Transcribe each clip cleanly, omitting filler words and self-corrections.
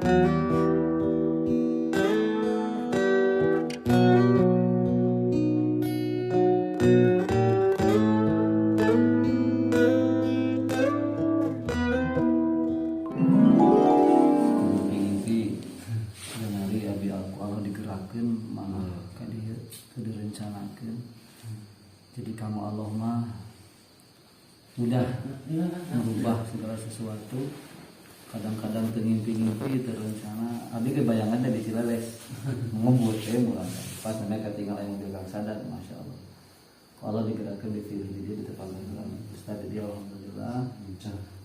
Jadi kamu Allah mah mudah merubah segala sesuatu. Kadang-kadang ngimpi-ngimpi terencana. Abi kebayangan dari Cileles ngebut mulai pas mereka ketinggalan yang mobil Kang Sadar, masya Allah. Kalau digerakkan di film dia ditepangkan dengan Ustaz dia, alhamdulillah.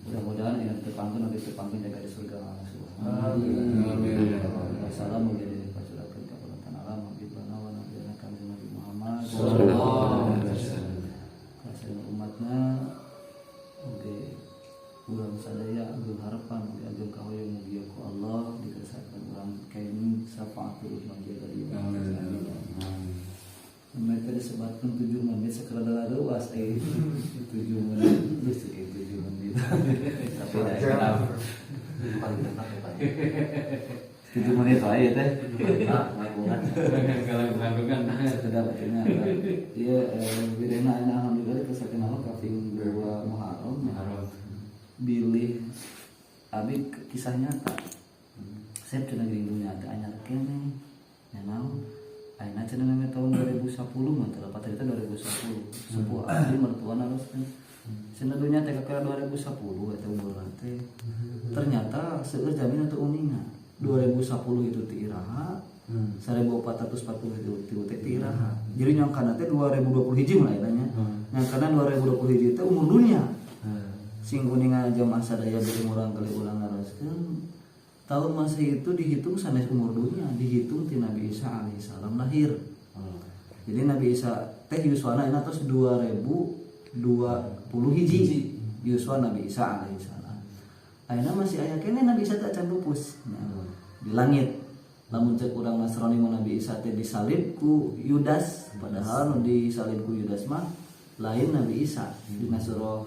Mudah-mudahan yang ditepangkan nanti ditepangkan jaga di surga Allah Subhanahu. Amin. Wassalamu alaikum warahmatullahi wabarakatuh. Kasih umatnya, oke, ulang sadaya, ageng harapan, ageng kahoyong mugia ku Allah, dikasihkan ulang kaini syafaat magia dari Allah. Mereka disebatkan 7 menit sekedar luas, 7 menit, terus 7 menit. Tapi tidak kenapa. 7 menit aja teh. Kalau bukan sudah bacanya. Dia birena alhamdulillah kesakin Allah kaping 2 Muharram. Bilih abi kisah nyata. Saya cenah geuning nyata anyar kene. Nanaon? Ayeuna cenah name tahun 2010 mah teh lepat eta 2010. Sepuh abi mertuana harus kan. Cenah dunya teh kakara 2010 eta umurna teh. Ternyata seueur jaminan teu uninga. 2010 itu ti iraha, 1440 itu ti iraha. Jadi nyangkana teh 2020 hiji mulai nanya. Nyangkana 2020 hiji teh umur dunia. Sing kuningan jamaah sadaya beri urang kali ulang ngaroskeun. Tahun masa itu dihitung sanes umur dunia, dihitung ti Nabi Isa alaihissalam lahir. Jadi Nabi Isa teh yuswana ina tos 2020 hiji. Yuswa Nabi Isa alaihissalam. Ayeuna masih aya keneh Nabi Isa teh acan pupus. Di langit lamun cek urang Nasrani mah Nabi Isa teh disalib ku Yudas, padahal nu disalib ku Yudas mah lain Nabi Isa. Di surah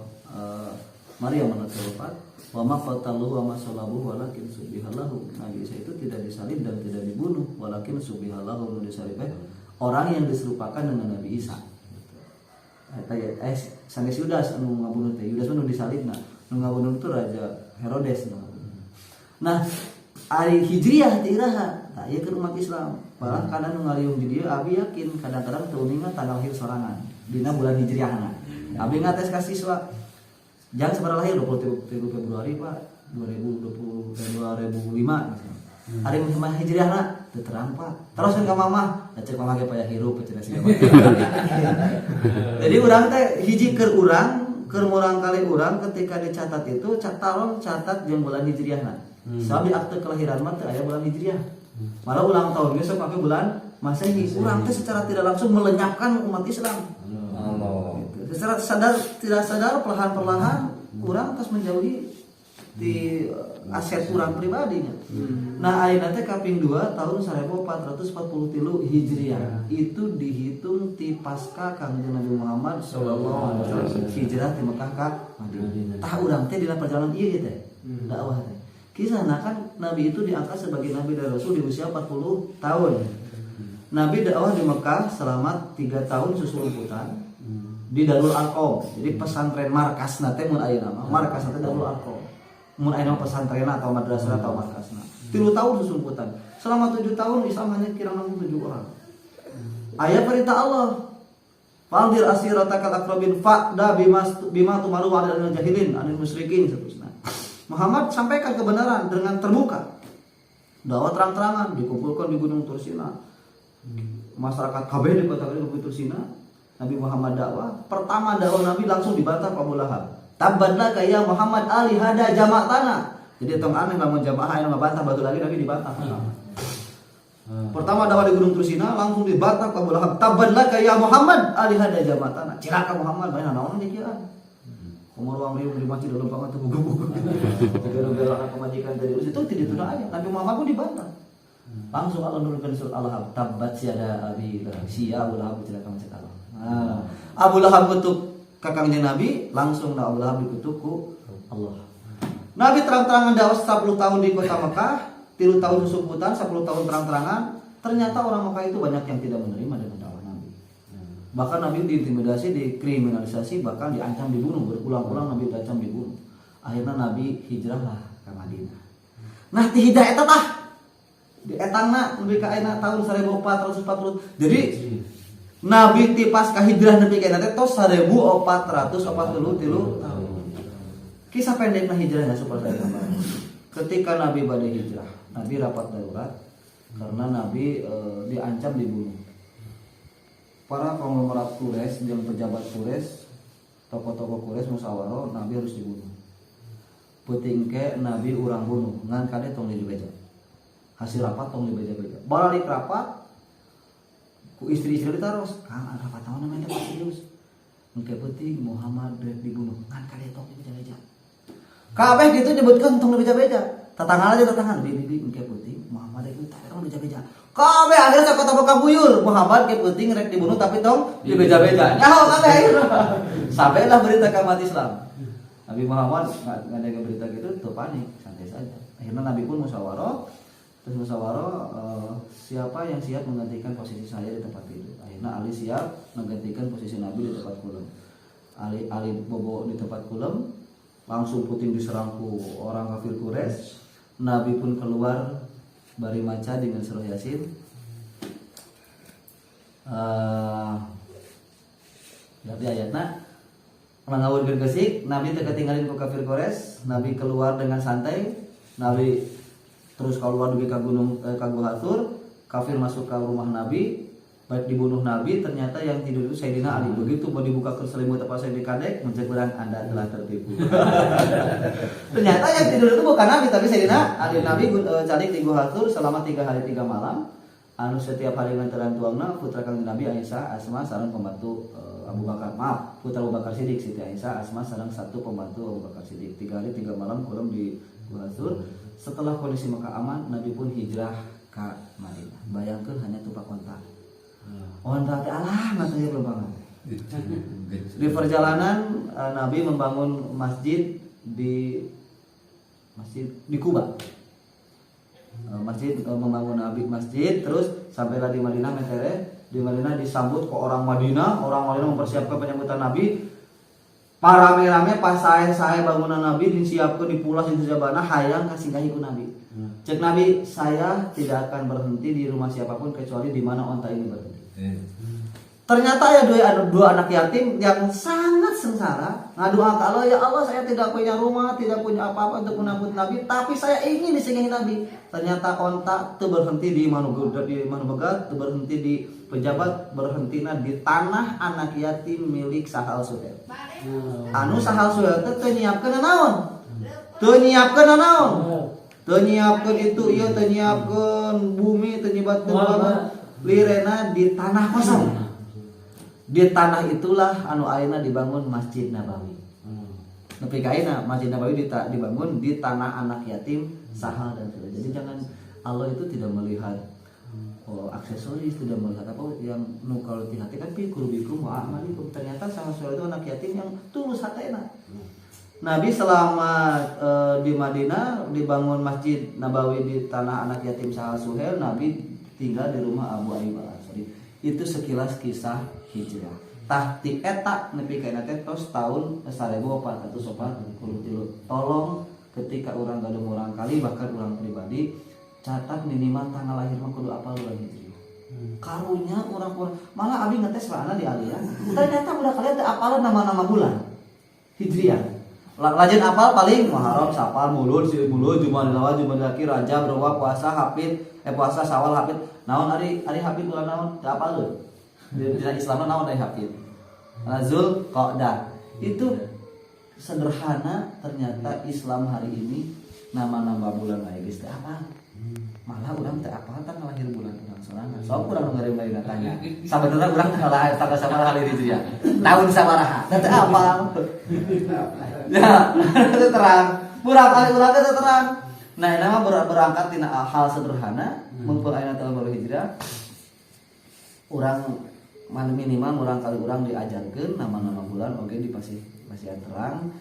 Maryam ayat 4, wa ma qataluhu wa ma salabuhu walakin subihalahu. Nabi Isa itu tidak disalib dan tidak dibunuh, walakin subihalahu, nu disalib orang yang diserupakan dengan Nabi Isa. Sanes Yudas anu ngabunuh teh, Yudas nu disalibna, nu ngabunuh itu Raja Herodes. Nah, ari Hijriah ti iraha, tah ieu keur umat Islam. Malah kana nu ngaliung di dieu abi yakin kadang-kadang teu uninga tanggal lahir sorangan dina bulan Hijriahna. Abi ngates ka siswa. Jangan sabaraha lahir 23 Februari Pak 2005 misalnya. Ari mah Hijriahna teu terang Pak. Teruskeun ka mamah, cek mamah ge payah hirup cenah siga. Jadi urang teh hiji keur urang, keur murang kali urang ketika dicatat itu catat jeung bulan Hijriahna. Sabi akte kelahiran mah teu aya bulan Hijriah. Malah ulang tahun geus make bulan Masehi. Urang teh secara tidak langsung melenyapkan umat Islam. Allah. Secara sadar tidak sadar perlahan-perlahan urang terus menjauhi di aset urang pribadinya. Nah, ayeuna teh kaping 2 tahun 1443 Hijriah. Itu dihitung ti pasca Kangjeng Nabi Muhammad sallallahu alaihi wasallam hijrah ti Mekah ka Madinah. Tah urang teh dina perjalanan ieu teh. Dakwah teh. Kisahnya kan Nabi itu diangkat sebagai Nabi dan Rasul di usia 40 tahun. Nabi dakwah di Mekah selama 3 tahun susulumputan di Darul Arqam. Jadi pesantren markas nate mun aya nama markas nate Darul Arqam. Mun aya pesantren atau madrasah atau markasna. 3 tahun susulumputan. Selama 7 tahun Islam hanya kira 67 orang. Ayat perintah Allah. Fa'dir asiratakal aqrabin fa'da bima tumaru ala jahilin anil musyrikin seterusnya. Muhammad sampaikan kebenaran dengan terbuka. Dakwah terang-terangan dikumpulkan di Gunung Tursina. Masyarakat kabeh di kota Gunung Tursina. Nabi Muhammad dakwah. Pertama dakwah Nabi langsung dibantah Abu Lahab. Tabadlah kaya Muhammad ali hada jama'atana. Jadi tong aneh lamun jamaah anu ngabantah batu lagi Nabi dibantah. Pertama dakwah di Gunung Tursina langsung dibantah Abu Lahab. Tabadlah kaya Muhammad ali hada jama'atana. Cilaka Muhammad bae naon dikieu. Umur wang ribu di masjid dalam banget tuh buku-buku. Bela-bela kebajikan dari itu tidak tuna aja. Nabi Muhammad pun dibantah. Langsung Allah nurunkan surat Al-Lahab. Tabbat siada Abi Lahab. Sia Abu Lahab celaka masjid Allah. Abu Lahab kutuk kakangnya Nabi, langsung Abu Lahab dikutuk ku Allah. Nabi terang-terangan dakwah 10 tahun di kota Mekah, 3 tahun susuputan, 10 tahun terang-terangan, ternyata orang Mekah itu banyak yang tidak menerima dengan dakwah Nabi. Bahkan Nabi diintimidasi, dikriminalisasi, bahkan diancam dibunuh, berulang-ulang Nabi diancam dibunuh. Akhirnya Nabi hijrahlah ke Madinah. Nah, ti hijrah eta tah di etangna nepi ka ayeuna tahun 1440. Jadi Nabi ti pas ka hijrah nepi ka eta tos 1443 tahun. Kisah pendeknya hijrahnya supaya saya gambarkan. Ketika Nabi badai hijrah, Nabi rapat darurat karena Nabi diancam dibunuh. Para konglomerat Quraisy dan pejabat Quraisy, tokoh-tokoh Quraisy musyawarah Nabi harus dibunuh. Penting ke Nabi urang bunuh, ngan kade tong dibeja. Hasil rapat tong dibeja-beja. Balik rapat, ku istri-istri ditaros, kang ada rapat tahun namanya serius. Engke penting Muhammad rek dibunuh, ngan kade tong dibeja-beja. Kabeh gitu nyebutkeun tong dibeja-beja. Tatangana aja tatangana, bibi engke penting Muhammad rek tong dibeja-beja. Kabeh akhirnya sakota boka buyur, Muhammad ke penting rek dibunuh tapi tong dibeja-beja. Nyaho kabeh akhirnya. Sampailah berita ke umat Islam. Nabi Muhammad nggak ada berita gitu tuh panik, santai saja. Akhirnya Nabi pun musyawarah, siapa yang siap menggantikan posisi saya di tempat itu. Akhirnya Ali siap menggantikan posisi Nabi di tempat kulem. Ali bobo di tempat kulem, langsung puting diserangku orang kafir Quraisy. Nabi pun keluar bari maca dengan surah Yasin. Tapi ayatnya mangawur gergesik, Nabi teu ketinggalin ku kafir Quraisy, Nabi keluar dengan santai, Nabi terus keluar dugi ka gunung ka Gua Hatur, kafir masuk ke rumah Nabi, baik dibunuh Nabi, ternyata yang tidur itu Sayyidina Ali. Begitu mau dibuka ke selimut apa saya dikadek, mencegurang Anda telah tertipu. Ternyata yang tidur itu bukan Nabi tapi Sayyidina Ali. Nabi calik di Gua Hatur selama 3 hari 3 malam. Anu setiap hari nganteran tuangna putra kang Nabi Aisyah, Asma sareng pembantu Abu Bakar, maaf, putra Abu Bakar Siddiq, Siti Aisyah, Asma sareng satu pembantu Abu Bakar Siddiq. 3 hari 3 malam kulum di Gua Hatur. Setelah kondisi Mekah aman, Nabi pun hijrah ke Madinah. Bayangkan hanya tupak onta. Onta teh alah matanya belum banget. Di perjalanan Nabi membangun masjid di Kuba. Membangun Nabi masjid, terus sampailah di Madinah metere. Di Madinah disambut ke orang Madinah mempersiapkan penyambutan Nabi. Para rame-rame pas saya bangunan Nabi disiapkan di pulas di jabana hayang kasinggahi ku Nabi. Cek Nabi, saya tidak akan berhenti di rumah siapapun kecuali di mana onta ini berhenti. Ternyata ada dua anak yatim yang sangat sengsara ngadu ke Allah, ya Allah saya tidak punya rumah, tidak punya apa-apa untuk menyambut Nabi, tapi saya ingin disinggahi Nabi. Ternyata onta itu berhenti di Manubegat, itu berhenti di pejabat, berhenti di tanah anak yatim milik Sahal Suher. Anu Sahal Suher itu nyiapkeun naon? Teu nyiapkeun itu ieu teu nyiapkeun bumi, teu nyiapkeun banget. Lirena di tanah kosong. Di tanah itulah anu ayeuna dibangun Masjid Nabawi. Nepi ka ayeuna Masjid Nabawi dibangun di tanah anak yatim Sahal dan sebagainya. Jadi jangan, Allah itu tidak melihat aksesoris, tidak melihat apa yang nu kalau di hati kan pikul bikum wa amalikum. Ternyata Sahal itu anak yatim yang tulus hatena. Nabi selama di Madinah dibangun Masjid Nabawi di tanah anak yatim Sahal Suhel, Nabi tinggal di rumah Abu Ayyub Al-Ansari. Itu sekilas kisah hijrah. Tah ti eta nepi ka teh tos tahun 1443. Tolong ketika orang gadung orang kali bahkan orang pribadi catat minimal tanggal lahir mah kudu apal bulan hijriah. Karunya orang malah abi ngetes baana di alian. Ternyata udah kalian teh apalan nama-nama bulan hijriah. Rajin apal paling Muharram, Safar, Mulud, Jumadil Akhir, Rajab, Rewah, puasa, puasa, Syawal, Hafid. Naon ari Hafid bulan naon? Teu apal leuh. Di Islam naon ari Hafid? Zul Qa'dah. Itu sederhana, ternyata Islam hari ini nama-nama bulan lain geus teu apal. Malah urang teu apal tanggal lahir bulan urang sorangan. Sok urang ngari-ngari tanya. Sabenerna urang tanggal sabaraha lahir itu ya. Tahun sabaraha? Teu apal. Ya, itu terang. Urang kali urang teh terang. Nah, nama berangkat tina hal sederhana, mumpung ayeuna tahun baru hijrah. Urang minimal urang kali urang diajarkeun nama-nama bulan oge dipasihan terang.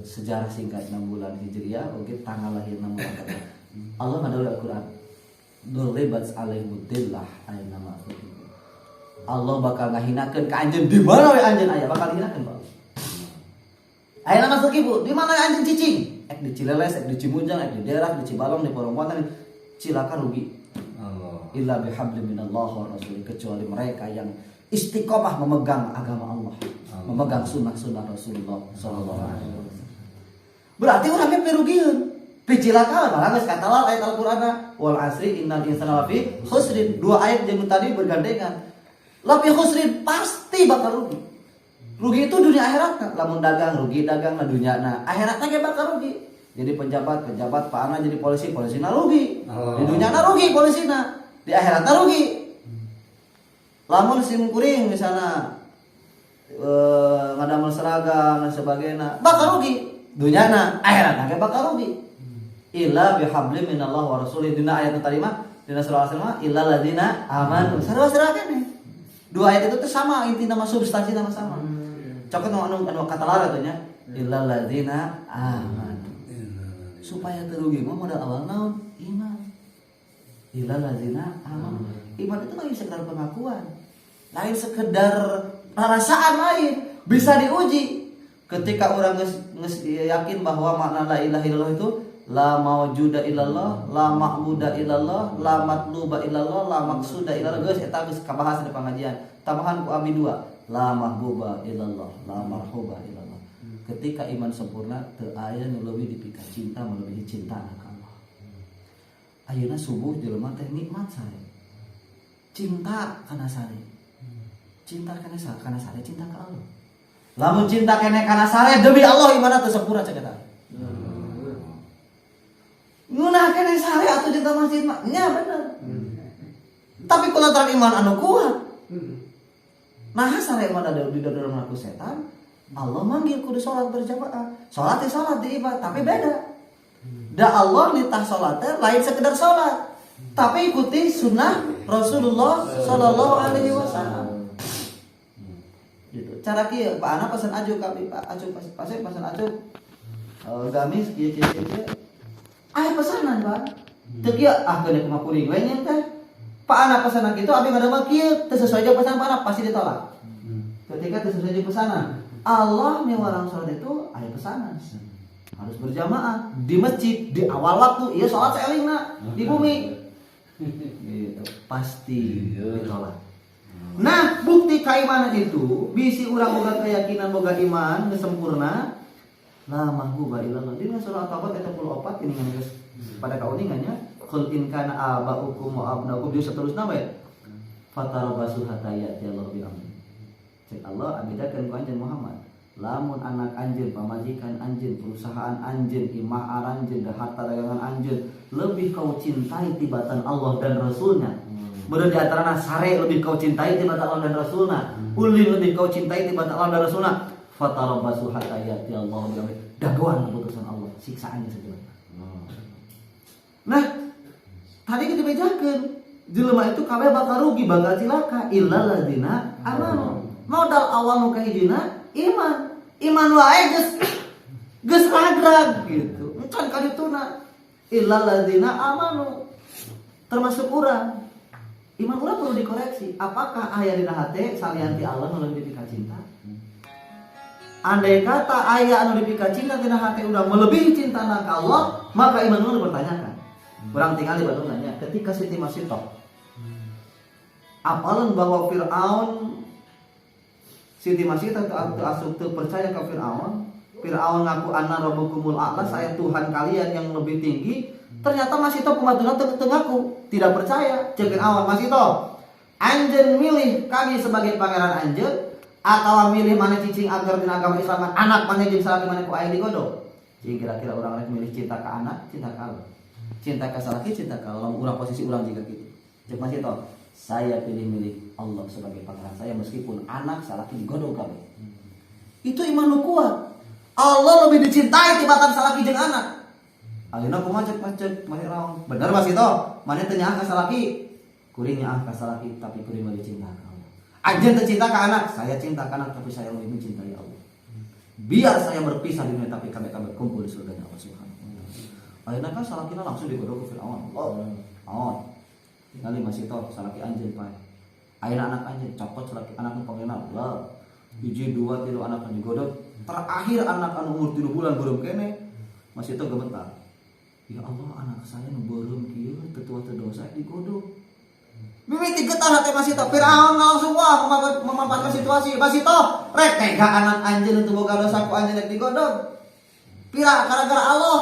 Sejarah singkat 6 bulan hijriah oge tanggal lahir 6 bulan. Allah ngadawul Al-Qur'an. Duribat alaihimud dillah aina ma. Allah bakal ngahinakeun ka anjeun di mana we anjeun aya bakal ngahinakeun Pak. Aya nama sakibu di mana anjeun cicing? Ek di Cileles, ek di Cimujang, ek di daerah di Cibalong, di Porongkontan, cilaka rugi. Allah. Illa bihablin minallah wa rasul, kecuali mereka yang istiqomah memegang agama Allah, memegang sunnah-sunnah Rasulullah sallallahu alaihi wasallam. Berarti urangnya perugieun. Picilaka malah geus katalal ayat Al-Qur'an wal asri innal insana lafi khusrin. Dua ayat yang tadi bergandengan. Lafi khusrin pasti bakal rugi. Rugi itu dunia akhirat. Lamun dagang rugi dagang na dunya na. Akhiratna ge bakal rugi. Jadi pejabat Pak Ana jadi polisi na rugi. Di dunya na rugi polisina. Di akhiratna rugi. Lamun sim kuring misalnya ngadamel seragam dan sebagainya bakal rugi. Dunya na akhiratna ge bakal rugi. Illa bihablim minallah wa rasulih. Dina ayat tadi mah dina surah Al-Asr illa ladina amanu. Sarua-sarua keneh. Dua ayat itu tuh sama, inti nama substansi nama sama. Cokot anu kata lara tuh nya illa ladina amanu. Supaya terugi mah modal awal naon? Iman. Illa ladina amanu. Iman itu lain sekedar pengakuan. Lain sekedar perasaan lain, bisa diuji. Ketika orang geus yakin bahwa makna la ilaha illallah itu la maujuda illallah, la ma'buda illallah, la matluba illallah, la maqsuda illallah. Geus eta geus kabahas di pengajian. Tambahan ku abi 2, la mahbuba illallah, la marhuba illallah. Ketika iman sempurna teu aya nu leuwih dipika cinta melebihi cinta ka Allah. Ayeuna subuh jelema teh nikmat sare. Cinta kana sare. Cinta kana sare cinta ka Allah. Lamun cinta kene kana sare demi Allah imanna teu sempurna cek eta. Ngunah kene sare atuh di masjid mah nya bener. Tapi kulantaran iman anu kuat. Nah sare mah ada di dalam aku setan. Allah manggil kudu salat berjamaah. Salat teh salat di ibadah, tapi beda. Da Allah nitah salat teh lain sekedar salat, tapi ikuti sunnah Rasulullah sallallahu alaihi wasallam. Gitu. Cara kieu Pak Ana pesan ajuk kami Pak ajuk pesan ajuk. Gamis kieu. Aya pesanan Pak. Teu kieu keun kumaha kuring we nya teh. Pak Ana pesanan kitu abi ngadamel kieu teu sesuai jeung pesanan Pak Ana pasti ditolak. Ketika teu sesuai jeung pesanan, Allah nih orang salat itu aya pesanan. Harus berjamaah di masjid di awal waktu, iya salat saelingna di bumi. Gitu, pasti ditolak. Nah, bukti keimanan itu bisi urang-urang keyakinan boga iman geus sempurna. La mahbuba illallah. Dina surah At-Taubah ayat 34 ini geus pada kauningannya qul in kana aba'ukum wa abnaukum di seterusna we. Fatarabasu hatta ya'ti Allah bi amri. Cek Allah abedakeun ku anjeun Muhammad. Lamun anak anjeun, pamajikan anjeun, perusahaan anjeun, imah aranjeun, harta dagangan anjeun lebih kau cintai tibatan Allah dan Rasulnya. Bener di antarana sare lebih kau cintai tibatan Allah dan Rasulnya. Ulin lebih kau cintai tibatan Allah dan Rasulnya. Fatarabasu hatta ya'ti Allah bi amri. Dagoan keputusan Allah, siksaannya sebenarnya. Nah, tadi kita bejakeun jelema itu kabeh bakal rugi, bakal cilaka illal ladzina amanu. Modal awal nu kahijina iman wae geus ragrag gitu. Encan ka dituna illal ladzina amanu. Termasuk urang. Iman urang perlu dikoreksi. Apakah aya dina hate salianti Allah nu lebih dipika cinta? Andai kata aya anu dipika cinta dina hate urang melebihi cinta ka Allah, maka iman urang dipertanyakan. Urang tinggal di Bandung nanya, ketika Siti Masitoh apalan bahwa Siti Masitoh asup teu percaya ke Firaun ngaku anna rabbukumul a'la, saya Tuhan kalian yang lebih tinggi. Ternyata Masitoh kumaha teu ngaku, tidak percaya. Ceuk Firaun, Masitoh, anjeun milih kami sebagai pangeran anjeun atawa milih mana cicing agar dina agama Islam anak mana jeung salaki mana ku aya digodog. Jadi kira-kira urang rek milih cinta ka anak, cinta ka Allah. Cinta ka salaki, cinta ka Allah, urang posisi urang juga gitu. Ceuk Masitoh, saya pilih Allah sebagai pangeran saya meskipun anak salaki digodog kami. Itu iman lu kuat. Allah lebih dicintai tibatan salaki jeung anak. Ayeuna kumaha cek masih raung. Bener Masitoh, mane teu nyaah ka salaki. Kuring nyaah ka salaki tapi kuring lebih cinta ka Allah. Anjeun teu cinta ka anak, saya cinta ka anak tapi saya lebih mencintai Allah. Biar saya berpisah di dunia tapi kami berkumpul di surga Allah Subhanahu wa taala. Ayeuna kan salakina langsung digodog ku Firaun. Naon? Ningali masih tol salaki anjeun pae. Ayeuna anak anjeun cokot salaki anak nu panggilna Allah. 1 2 3 anak anu digodog. Terakhir anak anu umur 3 bulan beureum kene masih tol gemetar. Ya Allah, anak saya nu beureum kieu tetua teu dosa digodog. Mimiti getar hati masih tol. Firaun langsung wah memanfaatkan situasi. Masih tol rek tega anak anjeun teu boga dosa ku anjeun rek digodog. Pira gara-gara Allah.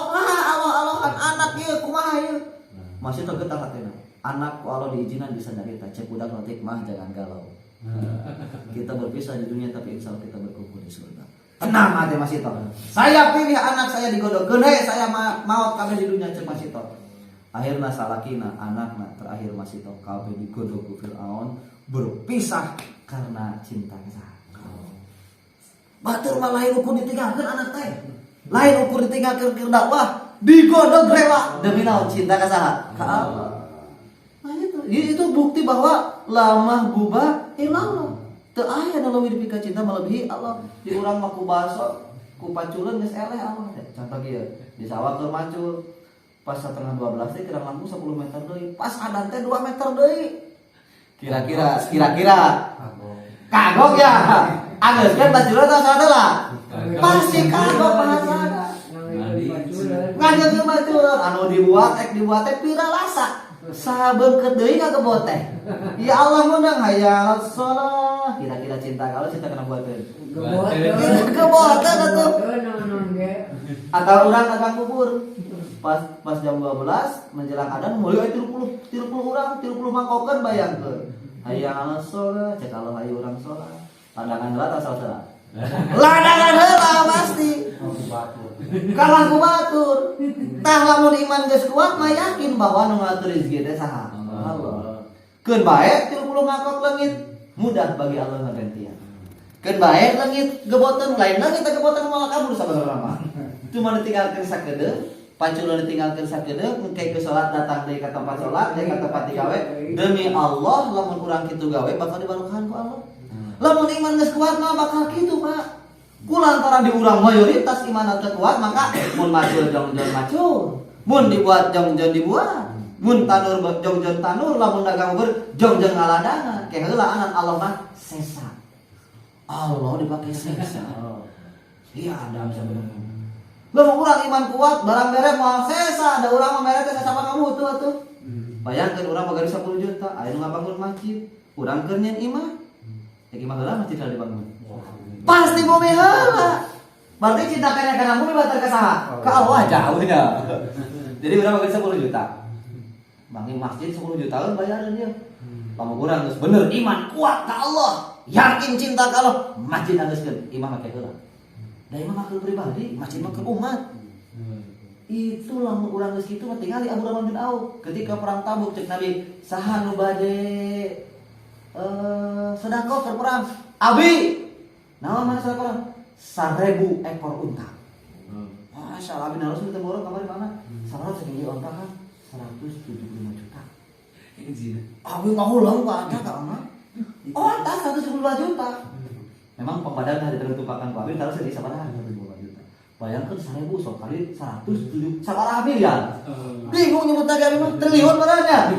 Allah kan anak ieu kumaha ieu. Masih tol getar hatena. Anak ku Allah diizinan bisa nyarita cek budak notik mah jangan galau. Kita berpisah di dunia tapi insya Allah kita berkumpul di surga. Tenang hati masih tol. Saya pilih anak saya digodog. Hei saya maut kabeh di dunia cek masih tol. Akhirna salakina anakna terakhir masih tol kabeh digodog ku Firaun berpisah karena cinta ke batur mah lain ukur ditinggalkeun anak teh. Lain ukur ditinggalkeun keur dakwah, digodog rela demi naon cinta ka saha? Ka Allah. Nah itu bukti bahwa lamah buba ilallah. Teu aya nu leuwih dipika cinta melebihi Allah. Di urang mah ku baso, ku paculeun geus eleh Allah. Contoh kieu, di sawah keur macul. Pas setengah 12 teh kirang langkung 10 meter deui. Pas adan teh 2 meter deui. Kira-kira kagok ya. Anggeus kan baculeun teh salah. Pasti kagok bahasana. Ngajak ke baculeun anu dibuat teh pira lasa. Sabeungkeut deui kagebot teh. Ya Allah menang hayal shalah. Kira-kira cinta kalau cinta kena buateun. Kebotan atuh. Atau urang dagang kubur. Pas jam 12 menjelang adzan mulai 30 urang 30 mangkokeun bayangkeun. Hayal shalah cek Allah hayu urang salat. Pandangan heula tah salah. Ladangan heula pasti. Kalah ku batur. Tah lamun iman geus kuat mah yakin bahwa nu ngatur rezeki teh saha? Allah. Keun bae 30 mangkok leungit mudah bagi Allah ngagantian. Keun bae leungit geboten lainna kita geboten moal kabur sabarang mah. Cuma ditinggalkeun sakedeung, paculeun ditinggalkeun sakedeung, engke ke salat datang deui ka tempat salat, deui ka tempat digawe. Demi Allah lamun urang kitu gawe bakal dibarokahan ku Allah. Lamun iman geus kuat mah bakal kitu, Pak. Kulantaran di urang mayoritas iman teu kuat maka mun macul jong-jong macul, mun dibuat jong-jong dibuat, mun tanur jong-jong tanur, lamun dagang ber jong-jong ngaladangan. Ke heula anan Allah mah sesa. Allah dipakai sesa. Iya ada sebenarnya. Lamun urang iman kuat barang bere moal sesa, ada urang mah mere teh sesa kamu atuh. Bayangkeun urang bagari 10 juta, aya nu ngabangun masjid, urang keur nyen imah. Cek imah heula masjid dibangun. Pasti bumi heula. Berarti cinta kana bumi batar ka saha? Ka Allah jauhnya. Jadi urang bagi 10 juta. Bangun masjid 10 jutaan bayaran dia. Lamun urang geus bener iman kuat ka Allah, yakin cinta ka Allah, masjid anggeuskeun, imah make heula. Da imah mah pribadi, masjid mah umat. Itu lamun urang geus kitu mah tingali Abdurrahman bin Auf ketika perang Tabuk cek Nabi, saha nu bade sedekah keur perang? Abi naon mana salah 1000 ekor unta. Masya Allah, Nabi Rasul kita borong kemarin mana? Salah segini unta kan 175 juta. Ini zina. Abi mau ulang Pak ada ka mah? Unta 175 juta. Memang pembadan hari tertumpakan Abi kalau segini sabaraha 175 juta. Bayangkan 1000 sok kali 107 sabaraha miliar. Bingung nyebut lagi Abi mah triliun beranya.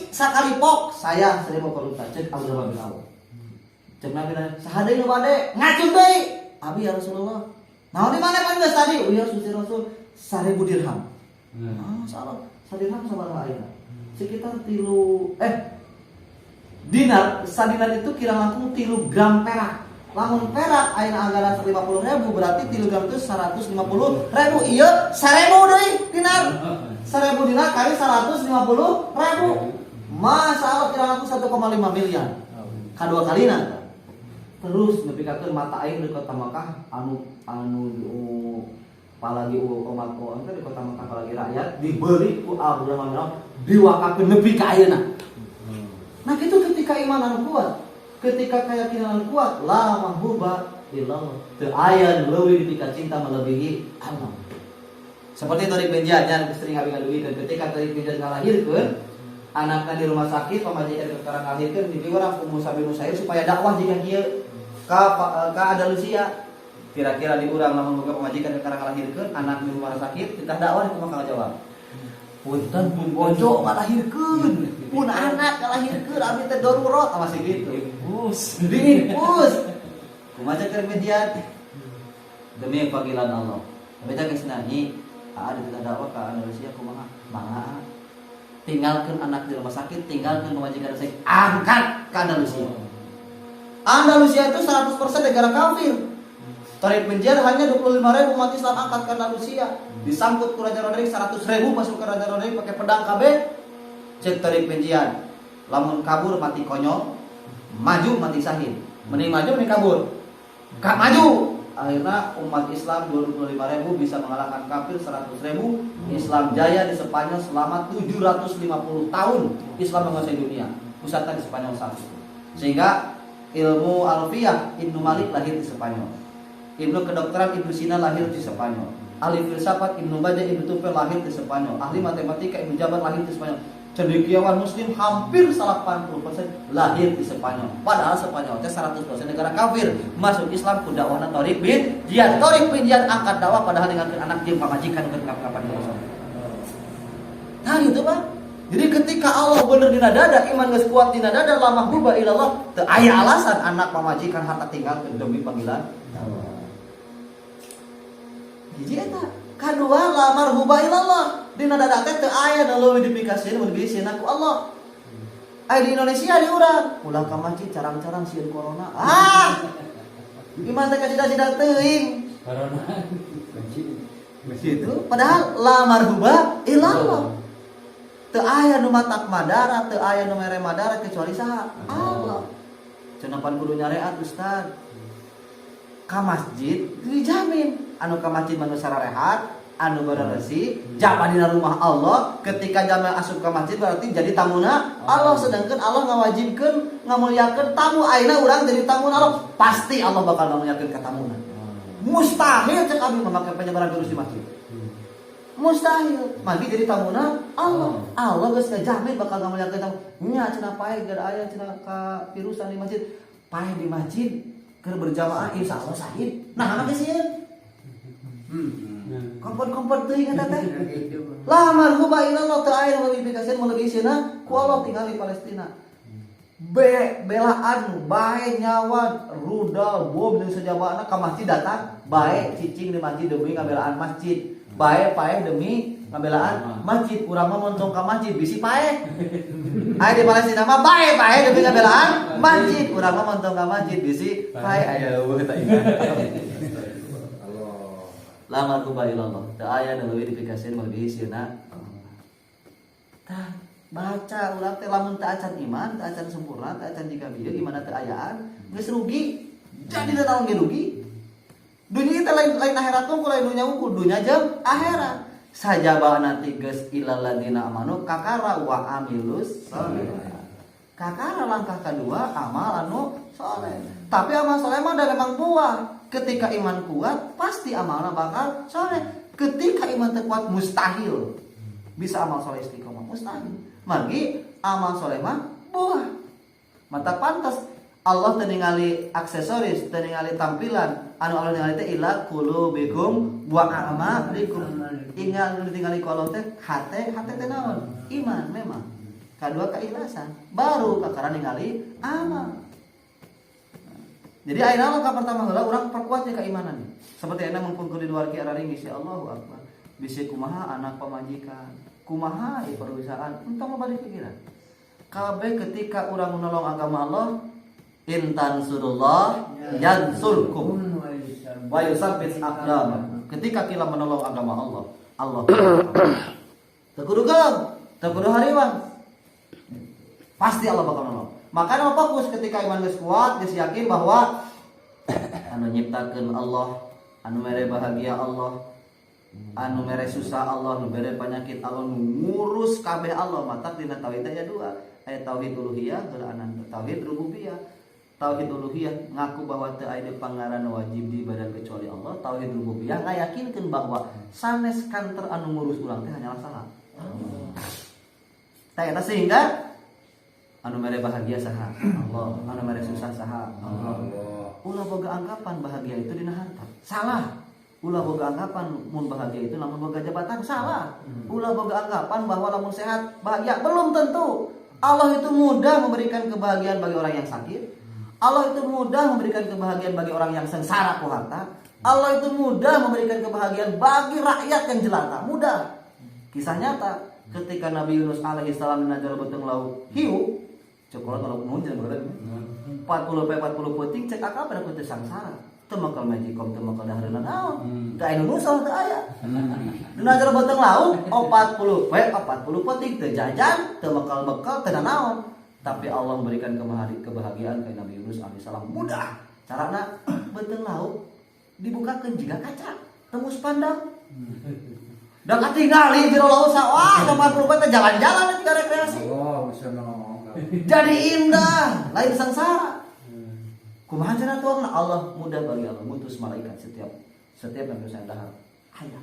Sakali pok saya 1000 ekor unta cek Abdurrahman bin Auf. Cek Nabi saha deui nu bade ngacun deui. Abi ya Rasulullah. Naon di mana pan geus tadi? Oh ya Gusti Rasul 1000 dirham. Salah. 1 dirham sabaraha ayeuna? Sekitar dinar, sadinar itu kira langkung 3 gram perak. Lamun perak ayeuna anggaran 150.000 berarti 3 gram itu 150.000. Ieu 1000 deui dinar. 1000 dinar kali 150.000. Masalah kira langkung 1,5 miliar. Kadua kalina. Terus nepikakeun mata air di kota Makkah anu palagi umat anu di kota Makkah palagi rakyat diberi ku Abdurrahman bin Auf diwakafkeun nepi ka ayeuna. Nah itu ketika iman anu kuat, ketika keyakinan anu kuat, la mahbuba illallah. Teu aya nu leuwih dipika cinta melebihi Allah. Seperti tadi penjajan sering ngabi-ngaduikeun ketika tadi penjajan ngalahirkeun anakna di rumah sakit pamajikan sekarang ngalahirkeun di urang ku Musa bin Nusair supaya dakwah jeung kieu ka Andalusia. Kira-kira di urang lamun boga pamajikan keur ngalahirkeun anak di rumah sakit titah dakwah itu mah jawab. Punten pun bojo ngalahirkeun, pun anak ngalahirkeun abdi teh darurat masih gitu. Diipus. Kumaha keur median demi panggilan Allah. Beda geus nyanyi, ada titah dakwah ka Indonesia kumaha? Mangga. Tinggalkan anak di rumah sakit, tinggalkan pemajikan saya, angkat ke Andalusia. Andalusia itu 100% negara kafir. Tarik penjara hanya 25.000 umat Islam angkat ke Andalusia. Disambut ke Raja Rodrik 100.000 masuk ke Raja Rodrik pakai pedang KB. Cek tarik penjara. Lamun kabur mati konyol, maju mati syahid. Mending maju mending kabur. Kak maju. Akhirnya umat Islam 25.000 bisa mengalahkan kafir 100.000. Islam jaya di Spanyol selama 750 tahun. Islam menguasai dunia. Pusatnya di Spanyol saat itu. Sehingga ilmu alfiyah Ibnu Malik lahir di Spanyol. Ilmu kedokteran Ibnu Sina lahir di Spanyol. Ahli filsafat Ibnu Bajjah Ibnu Tufel lahir di Spanyol. Ahli matematika Ibnu Jabar lahir di Spanyol. Cendekiawan muslim hampir 80% lahir di Spanyol. Padahal Spanyol itu 100% negara kafir. Masuk Islam ku dakwahna Thariq bin Ziyad. Thariq bin Ziyad angkat dakwah padahal dengan anak dia pamajikan ke kapan dosa. Nah gitu Pak. Jadi ketika Allah bener dina dada, iman geus kuat dina dada, la mahbuba ilallah, teu aya alasan anak pamajikan harta tinggal demi panggilan Allah. Hiji eta. Kadua la marhuba ilallah. Dina dada teh teu aya nu leuwih dipikasieun mun bieuseun ku Allah. Aya di Indonesia di urang, ulah ka masjid carang-carang sieun corona. Iman teh kasida-sida teuing. Corona. Gitu. Padahal la marhuba ilallah. Teu aya nu matak madara, teu aya nu mere madara kecuali saha? Allah. Cenah pan kudu nyareat Ustaz. Ka masjid dijamin anu ka masjid manusia rehat, anu berresi, jama dina rumah Allah. Ketika jama asup ka masjid berarti jadi tamuna Allah, sedangkan Allah ngawajibkeun ngamulyakeun tamu. Ayeuna urang jadi tamuna Allah, pasti Allah bakal ngamulyakeun ka tamuna. Mustahil cek abi memakai penyebaran virus di masjid. Mustahil. Magi jadi tamuna Allah. Allah geus ngajamin bakal ngamulyakeun tamu. Nya cenah pae gara aya cenah ka virusan di masjid. Pae di masjid keur berjamaah insyaallah sahid. Nah geus sieun. Kompor-kompor teuing eta teh. La marhuba ilallah teu aya nu mimpikan melebihi sieuna ku Allah tinggal di Palestina. Belaan bae nyawa rudal bom jeung sajabana ka masjid datang bae cicing di masjid demi ngabelaan masjid. Bae pae demi ngabelaan masjid. Urang mah montong ka masjid bisi pae. Aya di Palestina mah bae pae demi ngabelaan masjid. Urang mah montong ka masjid bisi pae aya eueuh tah ingat. La marhuba ilallah. Teu aya nu leuwih dipikasieun melebihi sieuna. Tah baca urang teh lamun teu acan iman, teu acan sempurna, teu acan jiga bieu imana teu ayaan, geus rugi. Jadi naon ge rugi? Dunia teh lain akhirat tunggu lain dunia unggul, dunia jeung akhirat. Sajaba nanti geus ilal ladina amanu kakara wa amilus sholihat. Kakara langkah kedua amal anu saleh. Tapi amal saleh mah da memang buah. Ketika iman kuat pasti amalna bakal saleh. Ketika iman teu kuat mustahil bisa amal saleh istiqomah, mustahil. Margi amal saleh mah buah. Mata pantas Allah teu ningali aksesoris, teu ningali tampilan, anu Allah ningali teh ila qulubikum wa a'malikum. Ingat nu ditingali ku Allah teh hate teh naon? Iman memang. Kadua keikhlasan, baru kakara ningali amal. Jadi ayeuna langkah pertama heula urang perkuat ya keimanan. Seperti ayeuna mengpungkul di luar ki araring si Allahu Akbar. Bisi kumaha anak pamajikan, kumaha perusahaan, entah mau balik pikiran. Kabeh ketika urang menolong agama Allah, intan surullah yansurkum wa yusabbit aqdam. Ketika kita menolong agama Allah, Allah teu kudu gelem, teu kudu hariwang. Pasti Allah bakal menolong. Makanya fokus ketika iman geus kuat, geus yakin bahwa anu nyiptakeun Allah, anu mere bahagia Allah, anu mere susah Allah, anu mere penyakit Allah, nu ngurus kabeh Allah. Matak dina tauhid aya dua, aya tauhid uluhiyah, geuleunan tauhid rububiyah. Tauhid uluhiyah ngaku bahwa teu aya pangaran wajib diibadah kecuali Allah. Tauhid rububiyah ngayakinkeun bahwa sanes kantor anu ngurus urang teh hanyalah saha? Allah. Tah eta sehingga anu mere bahagia saha? Allah. Anu mere susah saha? Allah. ulah boga anggapan bahagia itu dina harta. Salah. Ulah boga anggapan mun bahagia itu lamun boga jabatan. Salah. Ulah boga anggapan bahwa lamun sehat bahagia. Belum tentu. Allah itu mudah memberikan kebahagiaan bagi orang yang sakit. Allah itu mudah memberikan kebahagiaan bagi orang yang sengsara ku harta. Allah itu mudah memberikan kebahagiaan bagi rakyat yang jelata. Mudah. Kisah nyata ketika Nabi Yunus alaihi salam dinajar beteng laut hiu, cokolat kalau munjul berarti 40 peting cek akal pada putih sangsara. Teu makal majikom teu makal dahareuna naon. Teu aya nu nusol teu aya. Dinajar beteng laut 40 peting teu jajan, teu makal bekal teu naon. Tapi Allah memberikan kebahagiaan ke Nabi Yunus alaihi salam. Mudah. Carana beteng laut dibukakeun jiga kaca, tembus pandang. Da katingali jero laut sawah 80 peting jalan-jalan ke rekreasi. Oh, bisa ngomong. Jadi indah, lain sengsara. Kumaha cenah tuangna Allah mudah bagi Allah ngutus malaikat setiap yang bisa dahar. Aya.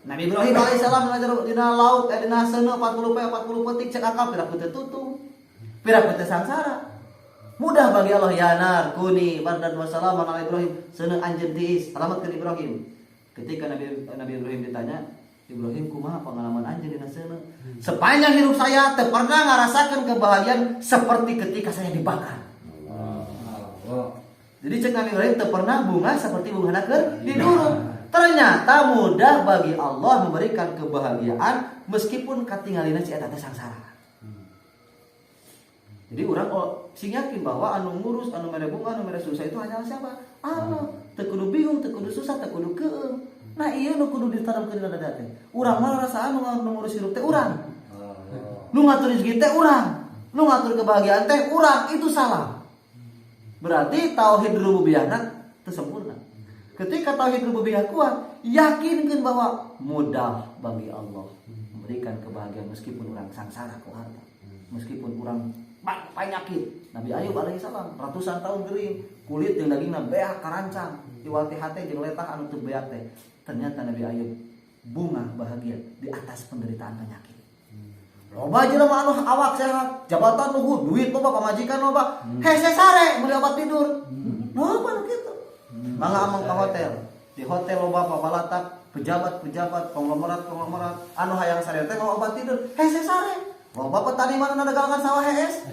Nabi Ibrahim alaihissalam dina laut dina seuneu 40 peting cek akal pira teu tutung. Pira teu sangsara. Mudah bagi Allah ya nar kuni bardan wa salaman ala Ibrahim seuneu anjeun tiis alamatkeun Ibrahim. Ketika Nabi Ibrahim ditanya, Ibrahim kumaha pengalaman anjeun dina seuneu? Sepanjang hidup saya teu pernah ngarasakeun kebahagiaan seperti ketika saya dibakar. Jadi cek Nabi Ibrahim teu pernah bunga seperti bunga keur di durung. Ternyata mudah bagi Allah memberikan kebahagiaan meskipun katingalina si eta teh sangsara. Jadi orang sing yakin bahwa anu ngurus, anu mere bunga, anu mere susah itu hanya siapa? Allah. Teu kudu bingung, teu kudu susah, teu kudu keung. Nah ieu nu kudu ditanamkeun dina dada teh. Urang mah rasaan nu ngurus hirup teh urang. Nu ngatur rezeki teh urang. Nu ngatur kebahagiaan teh urang, itu salah. Berarti tauhid rububiyahna teu sempurna. Ketika tauhid rububiyah kuat, yakinkan bahwa mudah bagi Allah memberikan kebahagiaan meskipun orang sangsara ku harta, meskipun orang penyakit. Nabi Ayub alaihissalam ratusan tahun gering, kulit jeung dagingna beak karancang, iwati hate jeung letah anu teu beak teh. Ternyata Nabi Ayub bunga bahagia di atas penderitaan penyakit. Loba jelema anu awak sehat, jabatan luhur, duit loba, pamajikan loba, hese sare meuli obat tidur. Loba nu kitu. Mangga amang ka hotel. Di hotel loba pabalatak, pejabat-pejabat, konglomerat anu hayang sare teh mau obat tidur, hese sare. Loba petani mana dagangan sawah hees.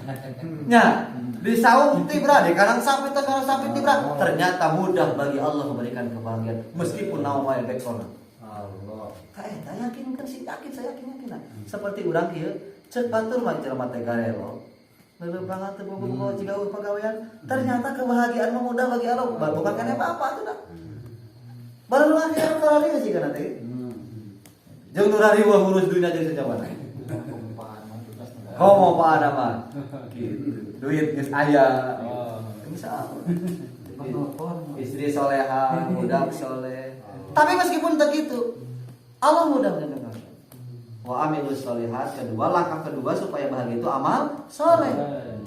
Nya, di saung tibra, di kanan sapi teh kanan sapi tibra. Ternyata mudah bagi Allah memberikan kebahagiaan meskipun naon wae backsound. Allah. Ka eta yakin kan sih yakin saya yakin. Seperti urang ieu, ceuk batur mah jelema teh garelo. Leuleum banget teu bobo jiga pagawean. Ternyata kebahagiaan mah mudah bagi Allah. Bukan kana apa-apa atuh dah. Baru lagi anu teh sih kana teh. Jeung nu rari wah ngurus duit aja sejabana. Komo Pak ada mah. Gitu. Duit geus aya. Bisa. Istri soleha, budak soleh. Tapi meskipun begitu, Allah mudah menjaga. Wa amilus sholihat, kedua langkah kedua supaya bahagia itu amal soleh.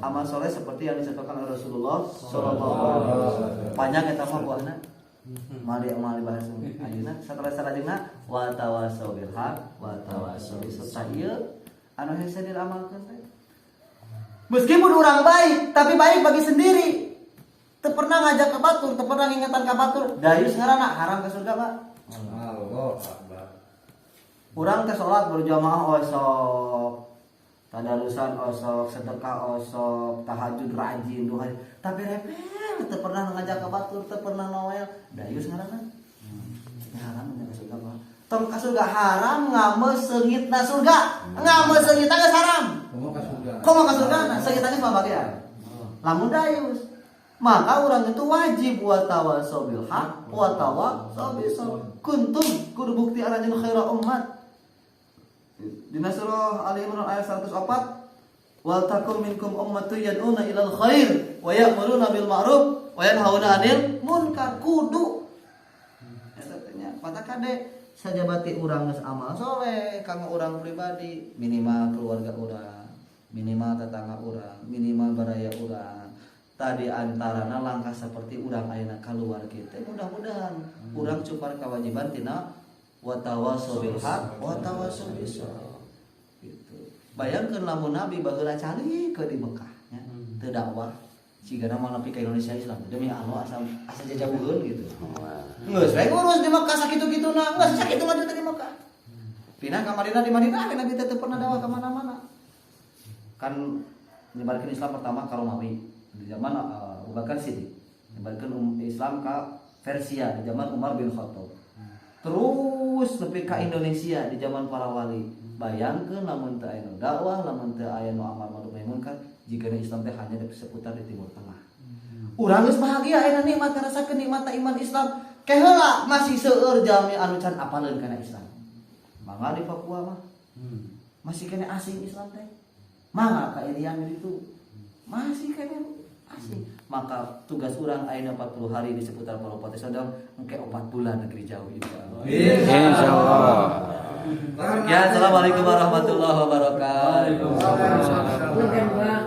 Amal soleh seperti yang disebutkan oleh Rasulullah sallallahu alaihi wasallam. Panjang eta mah buahna. Mari amal bahasa ayeuna saterusna wa tawassaw bil haq wa tawassaw bis sabr. Anu hese diramalkeun teh. Meskipun orang baik, tapi baik bagi sendiri. Teu pernah ngajak ka batur, teu pernah ngingetan ka batur. Dayus ngaranna haram ka surga, Pak. Allah Akbar. Urang teh salat berjamaah osok, tadarusan osok, sedekah osok, tahajud rajin duha. Tapi repel teu pernah ngajak ka batur, teu pernah noel. Dayus ngaranna. Haram ka surga, Pak. Tong ka surga haram ngameseungitna surga. Ngameseungitna geus haram. Komo ka surga. Seungitna geus babagean. Lamun dayus, maka orang itu wajib wa tawassaw bil haq wa tawassaw bis sabr. Kuntum kudu bukti anjeun khaira ummat. Dina surah Ali Imran ayat 104, wal takum minkum ummatun yad'una ilal khair wa ya'muruna bil ma'ruf wa yanhauna 'anil munkar. Kudu eta teh nya patakade sajabati urang geus amal soleh kanggo urang pribadi, minimal keluarga urang, minimal tetangga urang, minimal baraya urang. Tadi antarana langkah seperti urang ayeuna kaluar kita, mudah-mudahan urang cupar kewajiban tina wa tawassaw bil haq wa tawassaw bis sabr. Gitu. Bayangkeun lamun Nabi baheula cali ke di Mekah nya, teu dakwah, sigana mau nepi ka Indonesia Islam demi Allah asa jajabuheun gitu. Geus we ngurus di Mekah sakitu-kituna, geus sakitu lanjut di Mekah. Pindah ka Madinah, di Madinah Nabi teh teu pernah dakwah ka mana-mana. Kan nyebarkeun Islam pertama ka Romawi di zaman Abu Bakar Siddiq. Nyebarkeun Islam ka Persia di zaman Umar bin Khattab. Terus nepi ka Indonesia di zaman para wali. Bayangkeun lamun teu aya nu dakwah, lamun teu aya nu amar ma'ruf nahi munkar, jigana Islam teh hanya seputar di Timur Tengah. Urang geus bahagia aya nikmat ngarasakeun nikmat iman Islam. Keheula masih seueur jalmi anu can apaleun kana Islam. Mangga di Papua mah. Masih kene asing Islam teh. Mangga ka Irian itu. Masih kene asing. Maka tugas urang ayeuna 40 hari di seputar Palopo Sodong engke 4 bulan negeri jauh insyaallah. Insyaallah. Ya, assalamualaikum warahmatullahi wabarakatuh. Waalaikumsalam.